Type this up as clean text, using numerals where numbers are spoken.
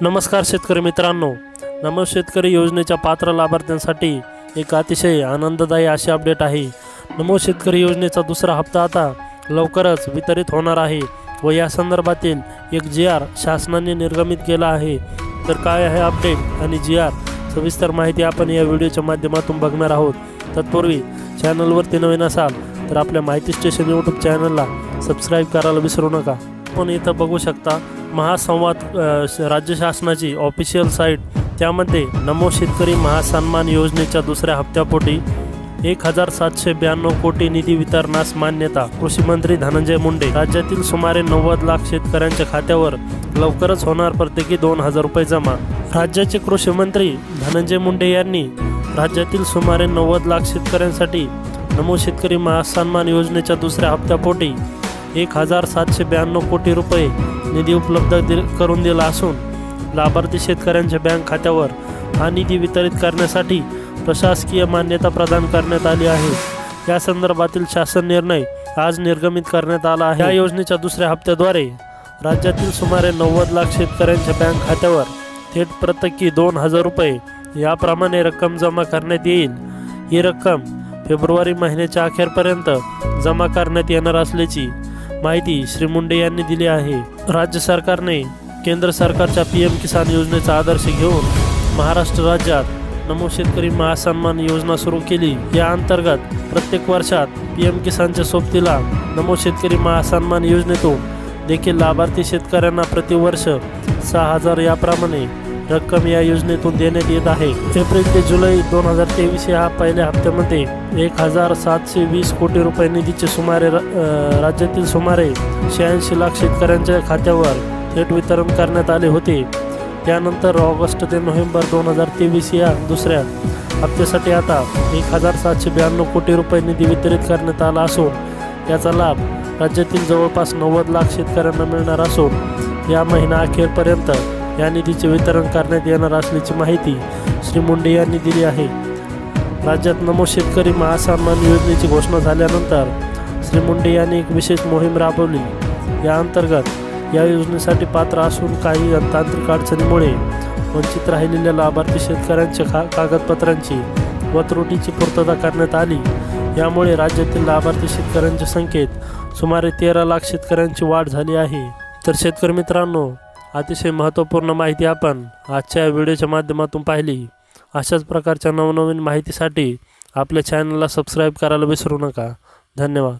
नमस्कार शेतकरी मित्रांनो, नमो शेतकरी योजनेच्या पात्र लाभार्थ्यांसाठी एक अतिशय आनंददायी अशी अपडेट आहे। नमो शेतकरी योजनेचा दुसरा हप्ता आता लवकरच वितरित होणार आहे व या संदर्भातील एक GR शासनाने निर्गमित केला आहे। तर काय आहे अपडेट आणि GR सविस्तर माहिती आपण या व्हिडिओच्या माध्यमातून बघणार आहोत। तत्पूर्वी चॅनलवरती नवीन असाल तर आपल्या माहिती स्टेशन यूट्यूब चॅनलला सबस्क्राईब करायला विसरू नका। आपण इथं बघू शकता महासंवाद राज्य शासनाची ऑफिशियल साईट, त्यामध्ये नमो शेतकरी महासन्मान योजनेच्या दुसऱ्या हप्त्यापोटी 1792 कोटी निधी वितरणास मान्यता। कृषी मंत्री धनंजय मुंडे राज्यातील सुमारे 90 लाख शेतकऱ्यांच्या खात्यावर लवकरच होणार प्रत्येकी 2000 रुपये जमा। राज्याचे कृषी मंत्री धनंजय मुंडे यांनी राज्यातील सुमारे 90 लाख शेतकऱ्यांसाठी नमो शेतकरी महासन्मान योजनेच्या दुसऱ्या हप्त्यापोटी 1792 कोटी रुपये निधी उपलब्ध करून दिला असून लाभार्थी शेतकऱ्यांच्या बँक खात्यावर हा निधी वितरित करण्यासाठी प्रशासकीय मान्यता प्रदान करण्यात आली आहे। या संदर्भातील शासन निर्णय आज निर्गमित करण्यात आला आहे। या योजनेच्या दुसऱ्या हप्त्याद्वारे राज्यातील सुमारे 90 लाख शेतकऱ्यांच्या बँक खात्यावर थेट प्रत्येकी 2000 रुपये याप्रमाणे रक्कम जमा करण्यात येईल। ही रक्कम फेब्रुवारी महिन्याच्या अखेरपर्यंत जमा करण्यात येणार असल्याची माहिती श्री मुंडे यांनी दिली आहे। राज्य सरकारने केंद्र सरकारच्या PM किसान योजनेचा आदर्श घेऊन महाराष्ट्र राज्यात नमो शेतकरी महासन्मान योजना सुरू केली। या अंतर्गत प्रत्येक वर्षात PM किसानच्या सोबतीला नमो शेतकरी महासन्मान योजनेतून देखील लाभार्थी शेतकऱ्यांना प्रतिवर्ष 6000 याप्रमाणे रक्कम या योजनेतून देण्यात येत आहे। एप्रिल ते जुलै 2023 या पहिल्या हप्त्यामध्ये 1720 कोटी रुपये निधीचे राज्यातील सुमारे 86 लाख शेतकऱ्यांच्या खात्यावर थेट वितरण करण्यात आले होते। त्यानंतर ऑगस्ट ते नोव्हेंबर 2023 या दुसऱ्या हप्त्यासाठी आता 1792 कोटी रुपये निधी वितरित करण्यात आला असून याचा लाभ राज्यातील जवळपास 90 लाख शेतकऱ्यांना मिळणार असून या महिना अखेरपर्यंत या निधीचे वितरण करण्यात येणार असल्याची माहिती श्री मुंडे यांनी दिली आहे। राज्यात नमो शेतकरी महासन्मान योजनेची घोषणा झाल्यानंतर श्री मुंडे यांनी एक विशेष मोहीम राबवली। या अंतर्गत या योजनेसाठी पात्र असून काही तांत्रिक अडचणीमुळे वंचित राहिलेल्या लाभार्थी शेतकऱ्यांच्या कागदपत्रांची व त्रुटीची पूर्तता करण्यात आली। यामुळे राज्यातील लाभार्थी शेतकऱ्यांच्या संख्येत सुमारे 13 लाख शेतकऱ्यांची वाढ झाली आहे। तर शेतकरी मित्रांनो, अतिशय महत्त्वपूर्ण माहिती आपण आजच्या व्हिडिओच्या माध्यमातून पाहिली। अशाच प्रकारच्या नवनवीन माहितीसाठी आपल्या चॅनलला सबस्क्राईब करायला विसरू नका। धन्यवाद।